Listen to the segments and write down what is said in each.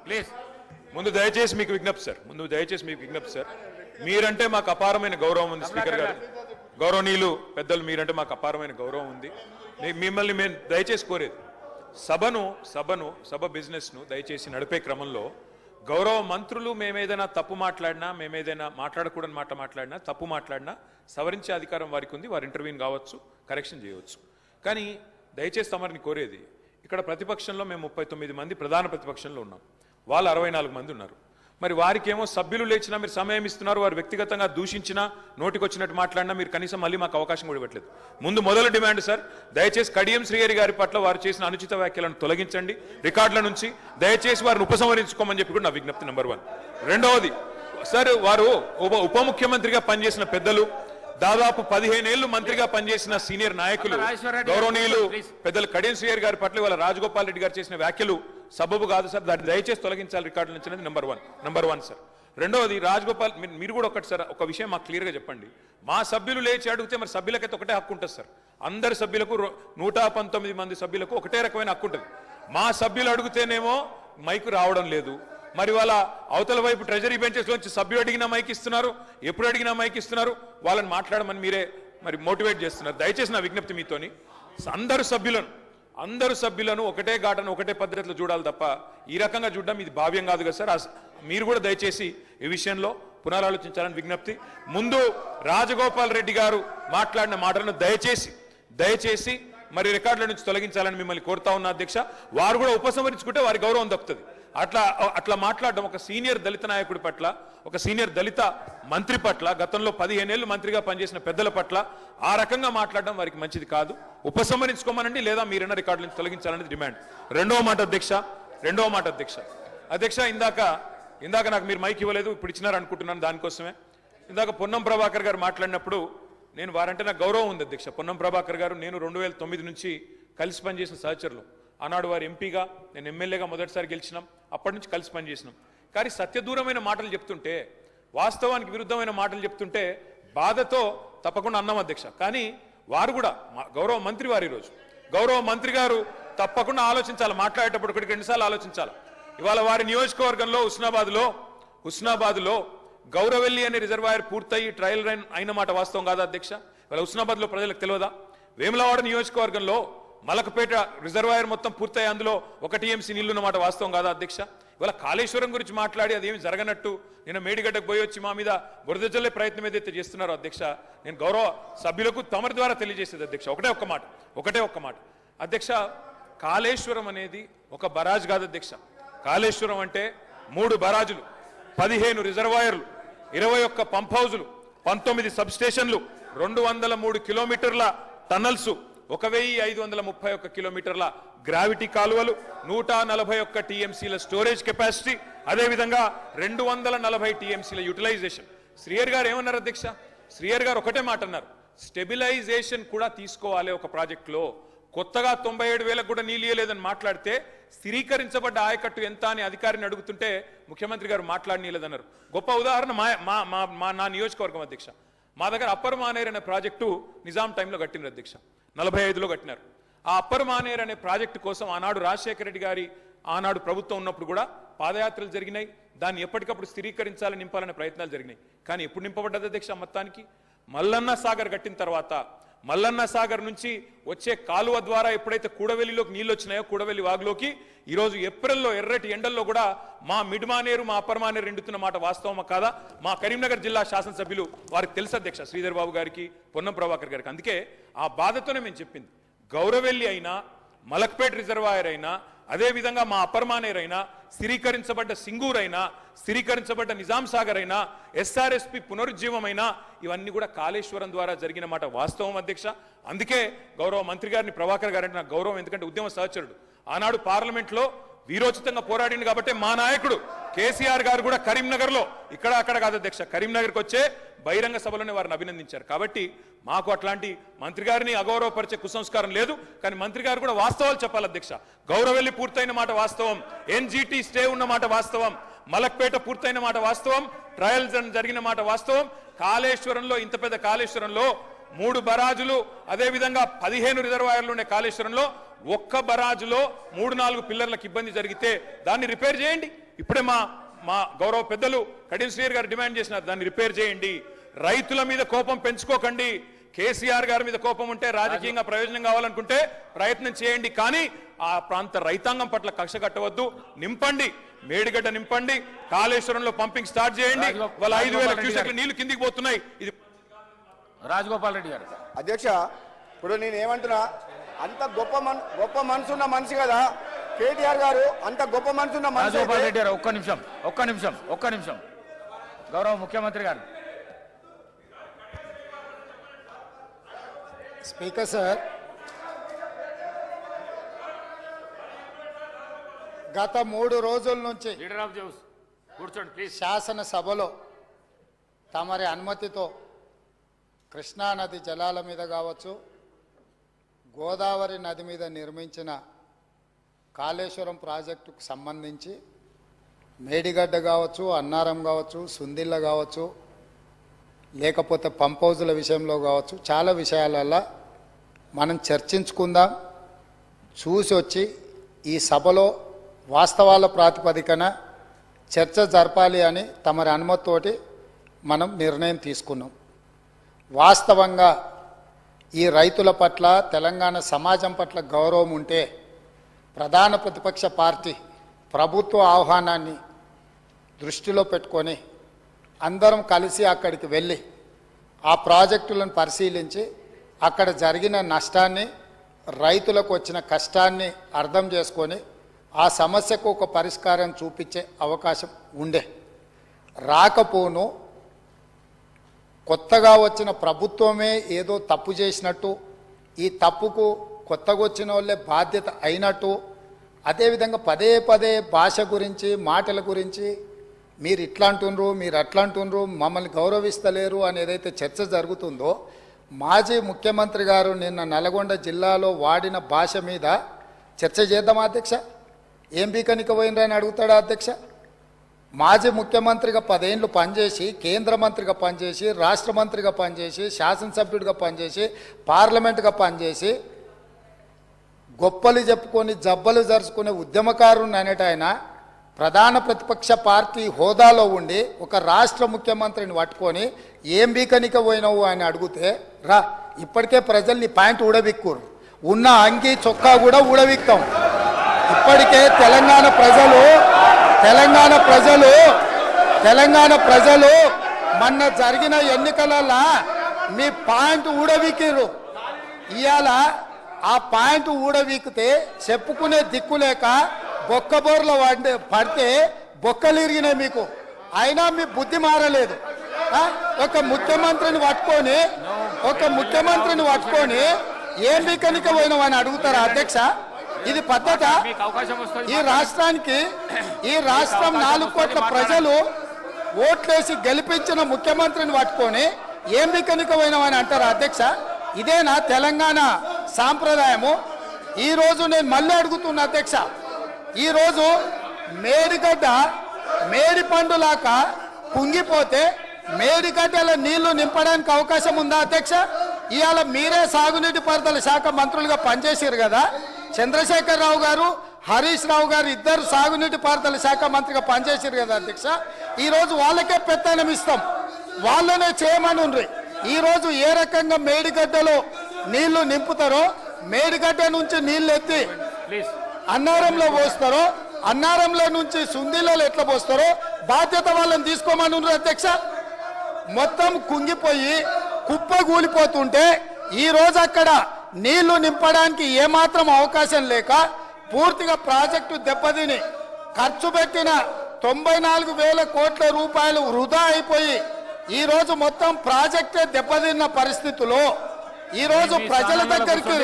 Please ముందు దయచేసి మీకు విజ్ఞప్తి సార్ మీరంటే మాకు అపారమైన గౌరవం ఉంది స్పీకర్ గారు గౌరవనీయులు పెద్దలు మీరంటే మాకు అపారమైన గౌరవం ఉంది మిమ్మల్ని మేము దయచేసి కోరేది సభ బిజినెస్ ను దయచేసి నడిపే క్రమంలో గౌరవ మంత్రులు మేమేదైనా తప్పు మాట్లాడినా మేమేదైనా మాట్లాడకూడని మాట మాట్లాడినా తప్పు మాట్లాడినా సవరించే అధికారం వారికి ఉంది వారు ఇంటర్వ్యూన్ కావచ్చు కరెక్షన్ చేయవచ్చు కానీ దయచేసి తమరిని కోరేది ఇక్కడ ప్రతిపక్షంలో మేము 39 మంది ప్రధాన ప్రతిపక్షంలో ఉన్నాం వాళ్ళు 64 మంది ఉన్నారు మరి వారికేమో సభ్యులు లేచినా మీరు సమయం ఇస్తున్నారు వారు వ్యక్తిగతంగా దూషించినా నోటికొచ్చినట్టు మాట్లాడినా మీరు కనీసం మళ్ళీ మాకు అవకాశం కూడా ఇవ్వట్లేదు మొదలు డిమాండ్ సార్ దయచేసి కడియం శ్రీహరి గారి పట్ల వారు చేసిన అనుచిత వ్యాఖ్యలను తొలగించండి రికార్డుల నుంచి దయచేసి వారిని ఉపసంహరించుకోమని చెప్పి కూడా నా విజ్ఞప్తి నెంబర్ 1 రెండవది సార్ వారు ఉప ముఖ్యమంత్రిగా పనిచేసిన పెద్దలు దాదాపు 15 ఏళ్లు మంత్రిగా పనిచేసిన సీనియర్ నాయకులు గౌరవనీయులు పెద్దలు కడియం శ్రీహరి గారి పట్ల వాళ్ళ రాజగోపాల్ రెడ్డి గారు చేసిన వ్యాఖ్యలు సబబు కాదు సార్ దాన్ని దయచేసి తొలగించాలి రికార్డుల నుంచి అనేది నెంబర్ వన్ సార్ రెండవది రాజగోపాల్ మీరు కూడా ఒకటి సార్ ఒక విషయం మాకు క్లియర్గా చెప్పండి మా సభ్యులు లేచి అడిగితే మరి సభ్యులకైతే ఒకటే హక్కు ఉంటుంది సార్ అందరి సభ్యులకు 119 మంది సభ్యులకు ఒకటే రకమైన హక్కు ఉంటుంది మా సభ్యులు అడిగితేనేమో మైకు రావడం లేదు మరి వాళ్ళ అవతల వైపు ట్రెజరీ బెంచెస్ లోంచి సభ్యులు అడిగినా మైక్ ఇస్తున్నారు ఎప్పుడు అడిగినా మైక్ ఇస్తున్నారు వాళ్ళని మాట్లాడమని మీరే మరి మోటివేట్ చేస్తున్నారు దయచేసి నా విజ్ఞప్తి మీతోని అందరు సభ్యులను ఒకటే ఘాటను ఒకటే పద్ధతిలో చూడాలి తప్ప ఈ రకంగా చూడడం ఇది భావ్యం కాదు కదా సార్ మీరు కూడా దయచేసి ఈ విషయంలో పునరాలోచించాలని విజ్ఞప్తి ముందు రాజగోపాల్ రెడ్డి గారు మాట్లాడిన మాటలను దయచేసి మరి రికార్డుల నుంచి తొలగించాలని మిమ్మల్ని కోరుతా ఉన్న అధ్యక్ష వారు కూడా ఉపసంహరించుకుంటే వారి గౌరవం దక్కుతుంది అట్లా మాట్లాడడం ఒక సీనియర్ దళిత నాయకుడి పట్ల ఒక సీనియర్ దళిత మంత్రి పట్ల గతంలో 15 ఏళ్లు మంత్రిగా పనిచేసిన పెద్దల పట్ల ఆ రకంగా మాట్లాడడం వారికి మంచిది కాదు ఉపసంహరించుకోమనండి లేదా మీరైనా రికార్డుల నుంచి తొలగించాలనేది డిమాండ్ రెండవ మాట అధ్యక్ష ఇందాక నాకు మీరు మైక్ ఇవ్వలేదు ఇప్పుడు ఇచ్చినారు అనుకుంటున్నాను దానికోసమే ఇందాక పొన్నం ప్రభాకర్ గారు మాట్లాడినప్పుడు నేను వారంటే నాకు గౌరవం ఉంది అధ్యక్ష పొన్నం ప్రభాకర్ గారు నేను 2009 నుంచి కలిసి పనిచేసిన సహచరులు ఆనాడు వారు ఎంపీగా నేను ఎమ్మెల్యేగా మొదటిసారి గెలిచినాం అప్పటి నుంచి కలిసి పనిచేసినాం కానీ సత్యదూరమైన మాటలు చెప్తుంటే వాస్తవానికి విరుద్ధమైన మాటలు చెప్తుంటే బాధతో తప్పకుండా అన్నాం అధ్యక్ష కానీ వారు కూడా గౌరవ మంత్రి వారు ఈరోజు గౌరవ మంత్రి గారు తప్పకుండా ఆలోచించాలి మాట్లాడేటప్పుడు ఒకటికి 2 సార్లు ఆలోచించాలి ఇవాళ వారి నియోజకవర్గంలో హుస్నాబాద్లో గౌరవెల్లి అనే రిజర్వాయర్ పూర్తయి ట్రయల్ రన్ అయిన మాట వాస్తవం కాదా అధ్యక్ష ఇవాళ హుస్నాబాద్లో ప్రజలకు తెలియదా వేములవాడ నియోజకవర్గంలో మలకపేట రిజర్వాయర్ మొత్తం పూర్తయి అందులో 1 టీఎంసీ నీళ్లు ఉన్నమాట వాస్తవం కాదా అధ్యక్ష ఇవాళ కాళేశ్వరం గురించి మాట్లాడి అదేమి జరగనట్టు నేను మేడిగడ్డకు పోయి వచ్చి మా మీద బురద జల్లే ప్రయత్నం ఏదైతే చేస్తున్నారో అధ్యక్ష నేను గౌరవ సభ్యులకు తమరి ద్వారా తెలియజేసేది అధ్యక్ష ఒకటే ఒక్క మాట అధ్యక్ష కాళేశ్వరం అనేది ఒక బరాజ్ కాదు అధ్యక్ష కాళేశ్వరం అంటే 3 బరాజులు 15 రిజర్వాయర్లు 21 పంప్ హౌజులు 19 సబ్ స్టేషన్లు 203 కిలోమీటర్ల టన్నల్స్ 1531 కిలోమీటర్ల గ్రావిటీ కాలువలు 141 టీఎంసీల స్టోరేజ్ కెపాసిటీ అదేవిధంగా 240 టీఎంసీల యూటిలైజేషన్ శ్రీహరి గారు ఏమన్నారు అధ్యక్ష శ్రీహరి గారు ఒకటే మాట అన్నారు స్టెబిలైజేషన్ కూడా తీసుకోవాలి ఒక ప్రాజెక్టులో కొత్తగా 97,000 కూడా నీళ్ళు ఇయ్యలేదని మాట్లాడితే స్థిరీకరించబడ్డ ఆయకట్టు ఎంత అని అధికారిని అడుగుతుంటే ముఖ్యమంత్రి గారు మాట్లాడనీయలేదన్నారు గొప్ప ఉదాహరణ నా నియోజకవర్గం అధ్యక్ష మా దగ్గర అప్పర్ మానేర్ అనే ప్రాజెక్టు నిజాం టైంలో కట్టినారు అధ్యక్ష 45లో కట్టినారు ఆ అప్పర్ మానేర్ అనే ప్రాజెక్టు కోసం ఆనాడు రాజశేఖర రెడ్డి గారి ఆనాడు ప్రభుత్వం ఉన్నప్పుడు కూడా పాదయాత్రలు జరిగినాయి దాన్ని ఎప్పటికప్పుడు స్థిరీకరించాలని నింపాలనే ప్రయత్నాలు జరిగినాయి కానీ ఎప్పుడు నింపబడ్డది అధ్యక్ష మొత్తానికి మల్లన్న సాగర్ కట్టిన తర్వాత మల్లన్న సాగర్ నుంచి వచ్చే కాలువ ద్వారా ఎప్పుడైతే కూడవెల్లిలోకి నీళ్ళు వచ్చినాయో కూడవెల్లి వాగులోకి ఈరోజు ఏప్రిల్లో ఎర్రటి ఎండల్లో కూడా మా మిడ్ మానేరు మా అప్పర్ మానేరు ఎండుతున్న మాట వాస్తవమా కాదా మా కరీంనగర్ జిల్లా శాసనసభ్యులు వారికి తెలుసు అధ్యక్ష శ్రీధర్ బాబు గారికి పొన్నం ప్రభాకర్ గారికి అందుకే ఆ బాధతోనే మేము చెప్పింది గౌరవెల్లి అయినా మలక్పేట్ రిజర్వాయర్ అయినా అదేవిధంగా మా అప్పర్ మానేర్ అయినా స్థిరీకరించబడ్డ సింగూర్ అయినా స్థిరీకరించబడ్డ నిజాం సాగర్ అయినా ఎస్ఆర్ఎస్పి పునరుజ్జీవమైనా ఇవన్నీ కూడా కాళేశ్వరం ద్వారా జరిగిన మాట వాస్తవం అధ్యక్ష అందుకే గౌరవ మంత్రి గారిని ప్రభాకర్ గారంటే నాకు గౌరవం ఎందుకంటే ఉద్యమ సహచరుడు ఆనాడు పార్లమెంట్లో వీరోచితంగా పోరాడింది కాబట్టి మా నాయకుడు కేసీఆర్ గారు కూడా కరీంనగర్లో ఇక్కడ అక్కడ కాదు అధ్యక్ష కరీంనగర్కి వచ్చే బహిరంగ సభలోనే వారిని అభినందించారు కాబట్టి మాకు అట్లాంటి మంత్రి గారిని అగౌరవపరిచే కుసంస్కారం లేదు కానీ మంత్రి గారు కూడా వాస్తవాలు చెప్పాలి అధ్యక్ష గౌరవెల్లి పూర్తయిన మాట వాస్తవం ఎన్జీటీ స్టే ఉన్న మాట వాస్తవం మలక్పేట పూర్తయిన మాట వాస్తవం ట్రయల్స్ జరిగిన మాట వాస్తవం కాళేశ్వరంలో ఇంత పెద్ద కాళేశ్వరంలో 3 బరాజులు అదేవిధంగా 15 రిజర్వాయర్లు ఉండే కాళేశ్వరంలో ఒక్క బరాజులో 3-4 పిల్లర్లకు ఇబ్బంది జరిగితే దాన్ని రిపేర్ చేయండి ఇప్పుడే మా గౌరవ పెద్దలు కడియం శ్రీహరి గారు డిమాండ్ చేసినారు, దాన్ని రిపేర్ చేయండి. రైతుల మీద కోపం పెంచుకోకండి. కేసీఆర్ గారి మీద కోపం ఉంటే రాజకీయంగా ప్రయోజనం కావాలనుకుంటే ప్రయత్నం చేయండి, కానీ ఆ ప్రాంత రైతాంగం పట్ల కక్ష కట్టవద్దు. నింపండి, మేడిగడ్డ నింపండి, కాళేశ్వరంలో పంపింగ్ స్టార్ట్ చేయండి. వాళ్ళ 5,000 క్యూసెక్ల నీళ్లు కిందికి పోతున్నాయి. ఇది రాజగోపాల్ రెడ్డి గారు. అధ్యక్ష, ఇప్పుడు నేను ఏమంటున్నా, అంత గొప్ప మనసున్న మనిషి కదా కేటీఆర్ గారు, అంత గొప్ప మనసున్న మనిషి. రాజగోపాల్ రెడ్డి గారు ఒక్క నిమిషం గౌరవ ముఖ్యమంత్రి గారు. స్పీకర్ సార్, గత 3 రోజుల నుంచి శాసనసభలో తమరి అనుమతితో కృష్ణానది జలాల మీద కావచ్చు, గోదావరి నది మీద నిర్మించిన కాళేశ్వరం ప్రాజెక్టుకు సంబంధించి మేడిగడ్డ కావచ్చు, అన్నారం కావచ్చు, సుందిళ్ళ కావచ్చు, లేకపోతే పంప్ హౌజుల విషయంలో కావచ్చు, చాలా విషయాలలో మనం చర్చించుకుందాం. చూసి వచ్చి ఈ సభలో వాస్తవాల ప్రాతిపదికన చర్చ జరపాలి అని తమరి అనుమతితోటి మనం నిర్ణయం తీసుకున్నాం. వాస్తవంగా ఈ రైతుల పట్ల, తెలంగాణ సమాజం పట్ల గౌరవం ఉంటే ప్రధాన ప్రతిపక్ష పార్టీ ప్రభుత్వ ఆహ్వానాన్ని దృష్టిలో పెట్టుకొని అందరం కలిసి అక్కడికి వెళ్ళి ఆ ప్రాజెక్టులను పరిశీలించి అక్కడ జరిగిన నష్టాన్ని, రైతులకు వచ్చిన కష్టాన్ని అర్థం చేసుకొని ఆ సమస్యకు ఒక పరిష్కారం చూపించే అవకాశం ఉండే. రాకపోను కొత్తగా వచ్చిన ప్రభుత్వమే ఏదో తప్పు చేసినట్టు, ఈ తప్పుకు కొత్తగా వచ్చిన వాళ్ళే బాధ్యత అయినట్టు, అదేవిధంగా పదే పదే భాష గురించి, మాటల గురించి మీరు ఇట్లా అంటున్నారు, మీరు అట్లా అంటున్నారు, మమ్మల్ని గౌరవిస్తలేరు అని ఏదైతే చర్చ జరుగుతుందో, మాజీ ముఖ్యమంత్రి గారు నిన్న నల్గొండ జిల్లాలో వాడిన భాష మీద చర్చ చేద్దామా అధ్యక్ష? ఏం బీకనిక పోయినరని అడుగుతాడా అధ్యక్ష? మాజీ ముఖ్యమంత్రిగా 10 ఏళ్ళు పనిచేసి, కేంద్ర మంత్రిగా పనిచేసి, రాష్ట్ర మంత్రిగా పనిచేసి, శాసనసభ్యుడిగా పనిచేసి, పార్లమెంటుగా పనిచేసి, గొప్పలు చెప్పుకొని జబ్బలు జరుచుకునే ఉద్యమకారుని అనేట ఆయన ప్రధాన ప్రతిపక్ష పార్టీ హోదాలో ఉండి ఒక రాష్ట్ర ముఖ్యమంత్రిని పట్టుకొని ఏం బీకనిక పోయినావు అని అడిగితే, రా ఇప్పటికే ప్రజల్ని ప్యాంటు ఊడబిక్కురు, ఉన్న అంగి చొక్కా కూడా ఊడబిక్తాం. ఇప్పటికే తెలంగాణ ప్రజలు మొన్న జరిగిన ఎన్నికలలో మీ పాయింట్ ఊడబిక్కిరు. ఇవాళ ఆ పాయింట్ ఊడబీకితే చెప్పుకునే దిక్కులేక బొక్కబోర్ల పడితే బొక్కలు ఇరిగినాయి మీకు. అయినా మీ బుద్ధి మారలేదు. ఒక ముఖ్యమంత్రిని పట్టుకొని ఏం బీకనిక పోయినామని అడుగుతారా అధ్యక్ష? ఇది పద్ధత? ఈ రాష్ట్రం 4 కోట్ల ప్రజలు ఓట్లేసి గెలిపించిన ముఖ్యమంత్రిని పట్టుకొని ఏం బీకనిక పోయినామని అంటారా అధ్యక్ష? ఇదేనా తెలంగాణ సాంప్రదాయము? ఈరోజు నేను మళ్ళీ అడుగుతున్నా అధ్యక్ష, ఈరోజు మేడిగడ్డ మేడి పండులాక కుంగిపోతే మేడిగడ్డల నీళ్లు నింపడానికి అవకాశం ఉందా అధ్యక్ష? ఇవాళ మీరే సాగునీటి పారుదల శాఖ మంత్రులుగా పనిచేసారు కదా. చంద్రశేఖరరావు గారు, హరీష్ రావు గారు ఇద్దరు సాగునీటి పారుదల శాఖ మంత్రిగా పనిచేసారు కదా అధ్యక్ష. ఈరోజు వాళ్ళకే పెత్తనం ఇస్తాం, వాళ్ళనే చేయమని ఉండ్రి. ఈరోజు ఏ రకంగా మేడిగడ్డలో నీళ్లు నింపుతారో, మేడిగడ్డ నుంచి నీళ్లు ఎత్తి అన్నారంలో పోస్తారో, అన్నారంలో నుంచి సుందిలలో ఎట్లా పోస్తారో బాధ్యత వాళ్ళని తీసుకోమని ఉండ్రి అధ్యక్ష. మొత్తం కుంగిపోయి కుప్పగూలిపోతుంటే ఈరోజు అక్కడ నీళ్లు నింపడానికి ఏమాత్రం అవకాశం లేక పూర్తిగా ప్రాజెక్టు దెబ్బతిని ఖర్చు పెట్టిన 94,000 కోట్ల రూపాయలు వృధా అయిపోయి ఈరోజు మొత్తం ప్రాజెక్టే దెబ్బతిన్న పరిస్థితుల్లో ఈరోజు ప్రజల దగ్గరికి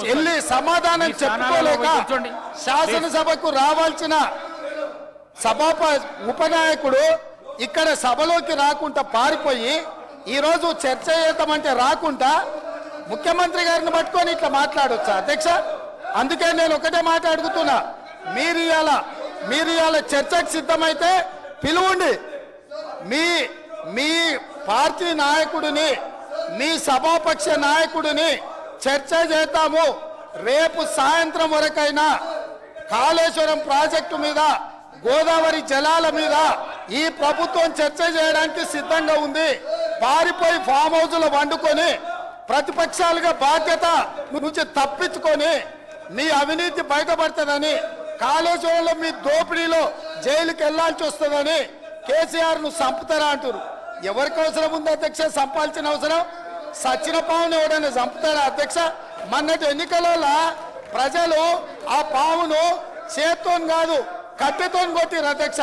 వెళ్ళి సమాధానం చెప్పుకోలేక శాసనసభకు రావాల్సిన ఉపనాయకుడు ఇక్కడ సభలోకి రాకుండా పారిపోయి ఈరోజు చర్చ చేద్దామంటే రాకుండా ముఖ్యమంత్రి గారిని పట్టుకొని ఇట్లా మాట్లాడొచ్చా అధ్యక్ష? అందుకే నేను ఒకటే మాట అడుగుతున్నా, మీరు ఇవాళ చర్చకు సిద్ధమైతే పిలువండి. మీ పార్టీ నాయకుడిని, మీ సభాపక్ష నాయకుడిని చర్చ చేద్దాము. రేపు సాయంత్రం వరకైనా కాళేశ్వరం ప్రాజెక్టు మీద గోదావరి జలాల మీద ఈ ప్రభుత్వం చర్చ చేయడానికి సిద్ధంగా ఉంది. పారిపోయి ఫామ్ హౌస్లో వండుకొని ప్రతిపక్షాలుగా బాధ్యత నుంచి తప్పించుకొని మీ అవినీతి బయటపడుతుందని, కాళేశ్వరంలో మీ దోపిడీలో జైలుకి వెళ్లాల్సి వస్తుందని కేసీఆర్ ను చంపుతారా అంటారు. ఎవరికి అవసరం ఉంది అధ్యక్ష చంపాల్సిన అవసరం? సచిన పావును ఎవడైనా చంపుతారా అధ్యక్ష? మొన్నటి ఎన్నికలలో ప్రజలు ఆ పావును చేత్తో కాదు కట్టెతో కొట్టిరు అధ్యక్ష.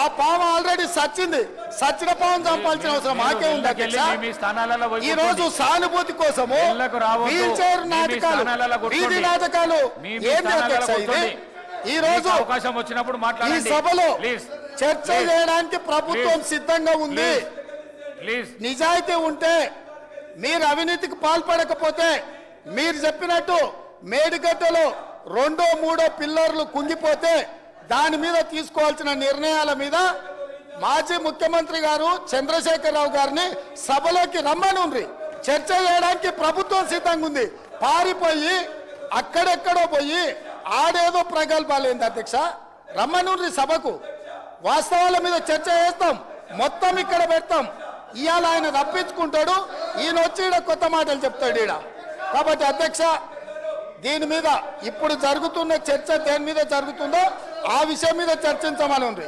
ఆ పాము ఆల్రెడీ సచ్చింది. సచిన పావును చంపాల్సిన అవసరం మాకే ఉంది అధ్యక్ష. ఈ రోజు సానుభూతి కోసము వీల్ చైర్ నాటకాలు, వీధి నాటకాలు ఏంటి అధ్యక్ష ఇది? ఈ రోజు అవకాశం వచ్చినప్పుడు ఈ సభలో చర్చ చేయడానికి ప్రభుత్వం సిద్ధంగా ఉంది. నిజాయితీ ఉంటే, మీరు అవినీతికి పాల్పడకపోతే, మీరు చెప్పినట్టు మేడిగడ్డలో 2, 3 పిల్లర్లు కుంగిపోతే దాని మీద తీసుకోవాల్సిన నిర్ణయాల మీద మాజీ ముఖ్యమంత్రి గారు చంద్రశేఖరరావు గారిని సభలోకి రమ్మనుండ్రి. చర్చ చేయడానికి ప్రభుత్వం సిద్ధంగా ఉంది. పారిపోయి అక్కడెక్కడో పోయి ఆడేదో ప్రగల్భాలేంది అధ్యక్ష? రమ్మనుండ్రి సభకు. వాస్తవాల మీద చర్చ చేస్తాం, మొత్తం ఇక్కడ పెడతాం. ఇవాళ ఆయన తప్పించుకుంటాడు, ఈయన వచ్చి ఈడ కొత్త మాటలు చెప్తాడు ఈడ. కాబట్టి అధ్యక్ష, దీని మీద ఇప్పుడు జరుగుతున్న చర్చ దేని మీద జరుగుతుందో ఆ విషయం మీద చర్చించమని ఉంది.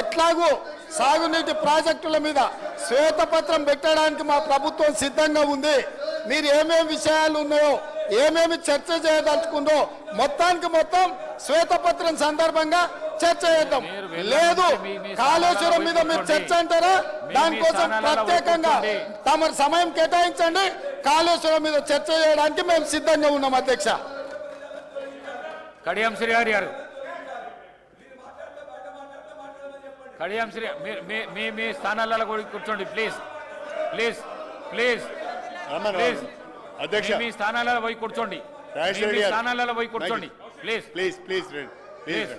ఎట్లాగూ సాగునీటి ప్రాజెక్టుల మీద శ్వేతపత్రం పెట్టడానికి మా ప్రభుత్వం సిద్ధంగా ఉంది. మీరు ఏమేమి విషయాలు ఉన్నాయో, ఏమేమి చర్చ చేయదలుచుకుందో మొత్తానికి మొత్తం శ్వేతపత్రం సందర్భంగా చర్చ చేద్దాం. లేదు కాళేశ్వరం మీద మీరు చర్చ అంటారా? దానికోసం ప్రత్యేకంగా తమ సమయం కేటాయించండి. కాళేశ్వరం మీద చర్చ చేయడానికి మేము సిద్ధంగా ఉన్నాం అధ్యక్ష. కడియం శ్రీహరి గారు, కడియం శ్రీ మీ స్థానాలలో కూర్చోండి ప్లీజ్ ప్లీజ్ ప్లీజ్ ప్లీజ్. అధ్యక్ష, మీ స్థానాలలో పోయి కూర్చోండి. స్థానాలలో పోయి కూర్చోండి ప్లీజ్ ప్లీజ్ ప్లీజ్ ప్లీజ్.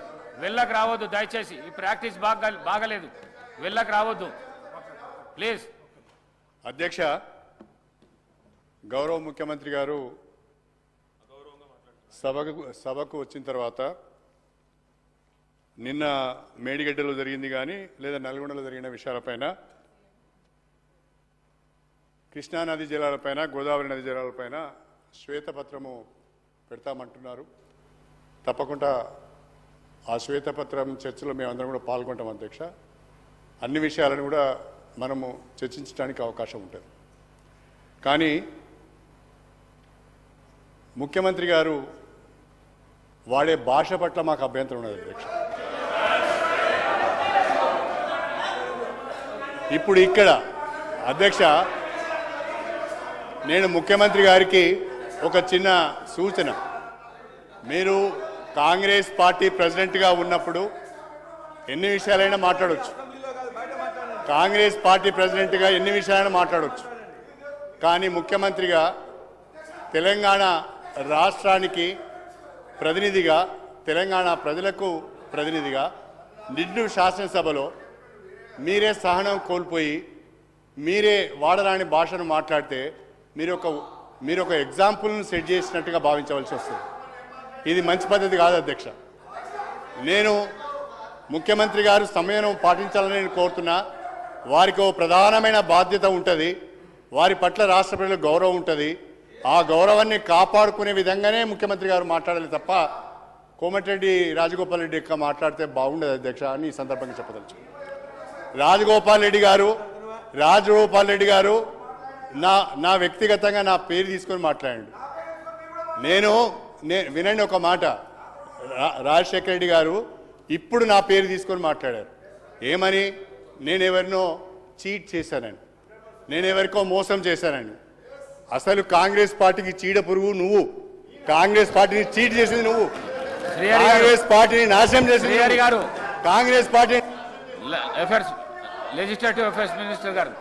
వెళ్ళకు రావద్దు దయచేసి. ఈ ప్రాక్టీస్ బాగలేదు. వెళ్ళకు రావద్దు ప్లీజ్. అధ్యక్ష, గౌరవ ముఖ్యమంత్రి గారు సభకు వచ్చిన తర్వాత నిన్న మేడిగడ్డలో జరిగింది కానీ లేదా నల్గొండలో జరిగిన విషయాలపైన, కృష్ణానది జలాలపైన, గోదావరి నది జలాలపైన శ్వేతపత్రము పెడతామంటున్నారు. తప్పకుండా ఆ శ్వేతపత్రం చర్చలో మేమందరం కూడా పాల్గొంటాం అధ్యక్ష. అన్ని విషయాలను కూడా మనము చర్చించడానికి అవకాశం ఉంటుంది. కానీ ముఖ్యమంత్రి గారు వాడే భాష పట్ల మాకు అభ్యంతరం ఉన్నది అధ్యక్ష. ఇప్పుడు ఇక్కడ అధ్యక్ష, నేను ముఖ్యమంత్రి గారికి ఒక చిన్న సూచన. మీరు కాంగ్రెస్ పార్టీ ప్రెసిడెంట్గా ఉన్నప్పుడు ఎన్ని విషయాలైనా మాట్లాడవచ్చు. కాంగ్రెస్ పార్టీ ప్రెసిడెంట్గా ఎన్ని విషయాలైనా మాట్లాడవచ్చు. కానీ ముఖ్యమంత్రిగా, తెలంగాణ రాష్ట్రానికి ప్రతినిధిగా, తెలంగాణ ప్రజలకు ప్రతినిధిగా నిండు శాసనసభలో మీరే సహనం కోల్పోయి మీరే వాడరాని భాషను మాట్లాడితే మీరు ఒక ఎగ్జాంపుల్ను సెట్ చేసినట్టుగా భావించవలసి వస్తుంది. ఇది మంచి పద్ధతి కాదు అధ్యక్ష. నేను ముఖ్యమంత్రి గారు సమయం పాటించాలని నేను కోరుతున్నా. వారికి ఓ ప్రధానమైన బాధ్యత ఉంటుంది. వారి పట్ల రాష్ట్ర ప్రజలకు గౌరవం ఉంటుంది. ఆ గౌరవాన్ని కాపాడుకునే విధంగానే ముఖ్యమంత్రి గారు మాట్లాడాలి తప్ప కోమటిరెడ్డి రాజగోపాల్ రెడ్డి యొక్క మాట్లాడితే బాగుండదు అధ్యక్ష అని ఈ సందర్భంగా చెప్పదలుచు. రాజగోపాల్ రెడ్డి గారు నా వ్యక్తిగతంగా నా పేరు తీసుకొని మాట్లాడండి. వినండి ఒక మాట. రాజశేఖర రెడ్డి గారు ఇప్పుడు నా పేరు తీసుకొని మాట్లాడారు. ఏమని? నేనెవరినో చీట్ చేశానని, నేనెవరికో మోసం చేశానని. అసలు కాంగ్రెస్ పార్టీకి చీడ పురుగు నువ్వు. కాంగ్రెస్ పార్టీని చీట్ చేసింది నువ్వు. కాంగ్రెస్ పార్టీని నాశనం చేసింది గారు. Congress party affairs legislative affairs minister గారు